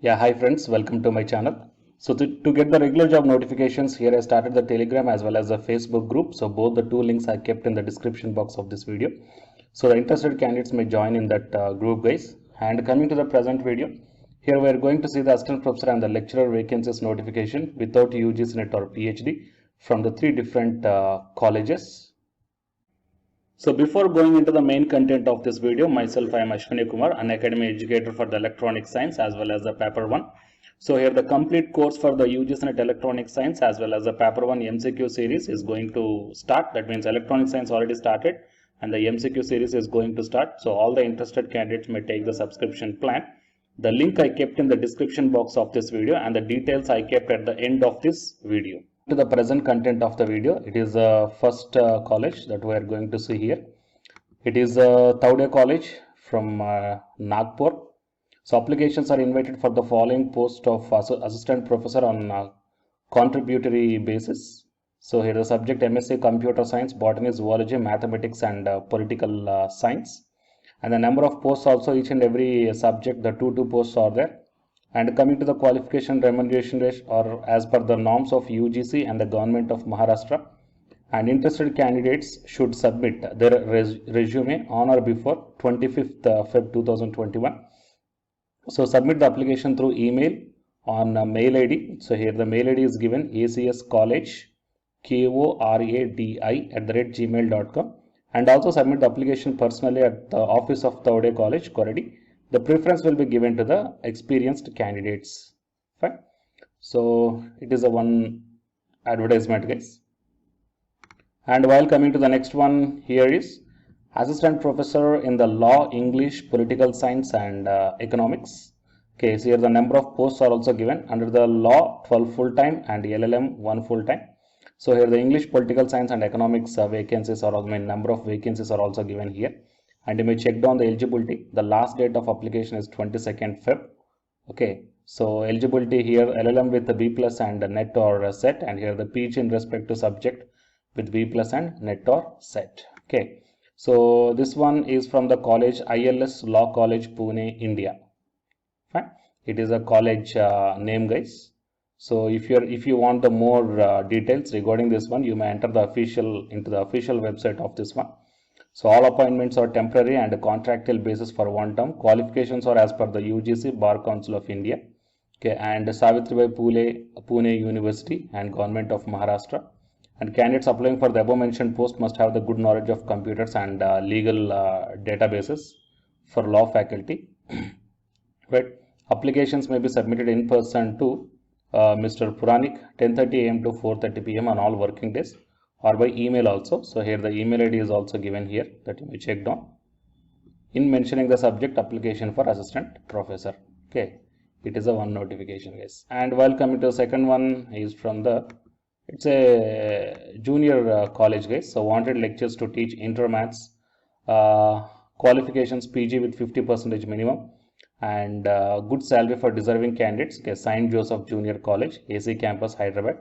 Yeah, hi friends, welcome to my channel. So to get the regular job notifications, here I started the Telegram as well as the Facebook group. So both the two links are kept in the description box of this video. So the interested candidates may join in that group, guys. And coming to the present video, here we are going to see the assistant professor and the lecturer vacancies notification without UGC NET or PhD from the three different colleges. So before going into the main content of this video, myself I am Ashwini Kumar, an academy educator for the electronic science as well as the paper 1. So here the complete course for the UGC NET electronic science as well as the paper 1 MCQ series is going to start. That means electronic science already started and the MCQ series is going to start. So all the interested candidates may take the subscription plan. The link I kept in the description box of this video and the details I kept at the end of this video. To the present content of the video, it is the first college that we are going to see here. It is Taude College from Nagpur. So applications are invited for the following post of assistant professor on contributory basis. So here the subject MSc Computer Science, Botany, Zoology, Mathematics and Political Science. And the number of posts also, each and every subject, the two posts are there. And coming to the qualification remuneration rate or as per the norms of UGC and the government of Maharashtra, and interested candidates should submit their resume on or before 25th Feb 2021. So submit the application through email on mail ID. So here the mail ID is given acscollege@gmail.com, and also submit the application personally at the office of Taude College, Koradi. The preference will be given to the experienced candidates. Fine. So it is a one advertisement, guys. And while coming to the next one, here is assistant professor in the law, English, political science and economics. Okay, so here the number of posts are also given. Under the law, 12 full-time and LLM 1 full-time. So here the English, political science and economics vacancies are also, number of vacancies are also given here. And you may check down the eligibility. The last date of application is 22nd Feb. Okay, so eligibility here LLM with the B plus and NET or SET, and here the PhD in respect to subject with B plus and NET or SET. Okay, so this one is from the college ILS Law College, Pune, India. Fine. It is a college name, guys. So if you want the more details regarding this one, you may enter the official website of this one. So all appointments are temporary and contractual basis for one term. Qualifications are as per the UGC, Bar Council of India, okay, and Savitribai Phule, Pune University and Government of Maharashtra. And candidates applying for the above mentioned post must have the good knowledge of computers and legal databases for law faculty. Right. Applications may be submitted in person to Mr. Puranik, 10:30 AM to 4:30 PM on all working days, or by email also. So here the email ID is also given here that you may check down in mentioning the subject application for assistant professor. Okay, it is a one notification, guys. And while coming to the second one is from the, it's a junior college, guys. So wanted lectures to teach inter maths, qualifications PG with 50% minimum, and good salary for deserving candidates. Okay, Saint Joseph Junior College, AC Campus, Hyderabad.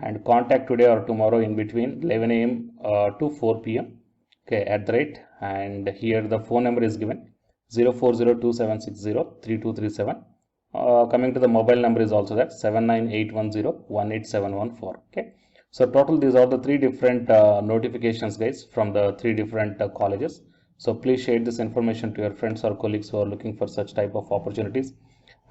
And contact today or tomorrow in between 11 AM to 4 PM. Okay, at the rate, and here the phone number is given 040276032337. Coming to the mobile number is also that 79810187114. Okay, so total these are the three different notifications, guys, from the three different colleges. So please share this information to your friends or colleagues who are looking for such type of opportunities.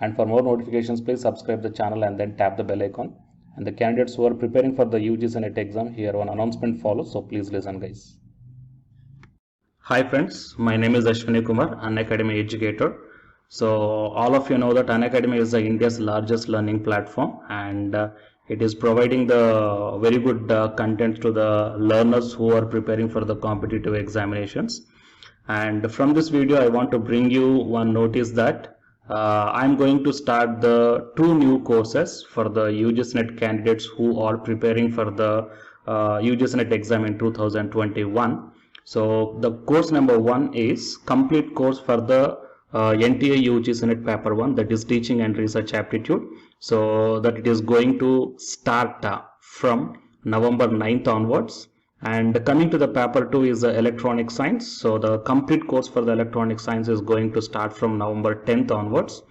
And for more notifications, please subscribe the channel and then tap the bell icon. And the candidates who are preparing for the UGC NET exam, here one announcement follows, so please listen, guys. Hi friends, my name is Ashwini Kumar, an academy educator. So all of you know that Unacademy is India's largest learning platform, and it is providing the very good content to the learners who are preparing for the competitive examinations. And from this video, I want to bring you one notice that I'm going to start the two new courses for the UGC NET candidates who are preparing for the UGC NET exam in 2021. So the course number 1 is complete course for the NTA UGC NET paper 1, that is teaching and research aptitude. So that it is going to start from November 9th onwards. And coming to the paper 2 is the electronic science. So the complete course for the electronic science is going to start from November 10th onwards.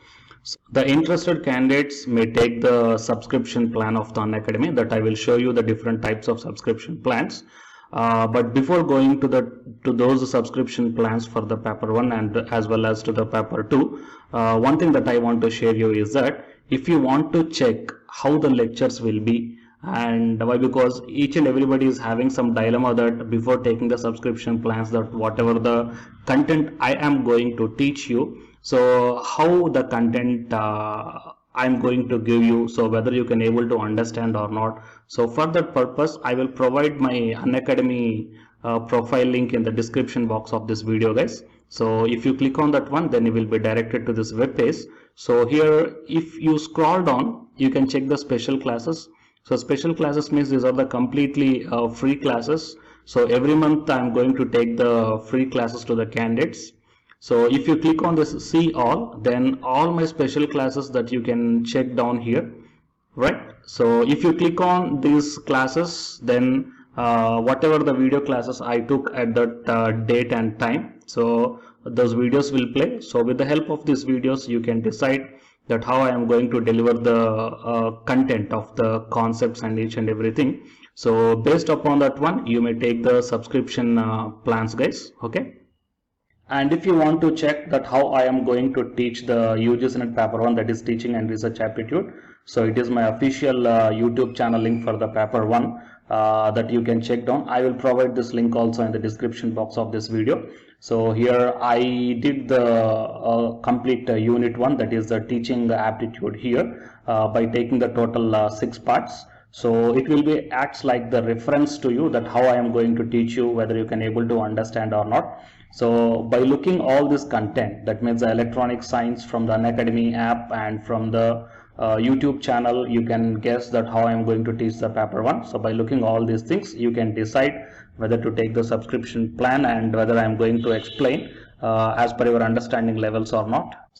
The interested candidates may take the subscription plan of the Unacademy, that I will show you the different types of subscription plans. But before going to those subscription plans for the paper 1 and as well as to the paper 2, one thing that I want to share you is that if you want to check how the lectures will be, and why, because each and everybody is having some dilemma that before taking the subscription plans, that whatever the content I am going to teach you, so how the content I'm going to give you, so whether you can able to understand or not. So for that purpose, I will provide my Unacademy profile link in the description box of this video, guys. So if you click on that one, then you will be directed to this web page. So here, if you scroll down, you can check the special classes. So special classes means these are the completely free classes. So every month I'm going to take the free classes to the candidates. So if you click on this see all, then all my special classes that you can check down here, right? So if you click on these classes, then whatever the video classes I took at that date and time, so those videos will play. So with the help of these videos, you can decide that how I am going to deliver the content of the concepts and each and everything. So based upon that one, you may take the subscription plans, guys. Okay. And if you want to check that how I am going to teach the UGC NET paper 1, that is teaching and research aptitude, so it is my official YouTube channel link for the paper 1 that you can check down. I will provide this link also in the description box of this video. So here I did the complete unit 1, that is the teaching aptitude here by taking the total 6 parts. So it will be acts like the reference to you that how I am going to teach you, whether you can able to understand or not. So by looking all this content, that means the electronic science from the Unacademy app and from the YouTube channel, you can guess that how I am going to teach the paper 1. So by looking all these things, you can decide whether to take the subscription plan and whether I am going to explain as per your understanding levels or not.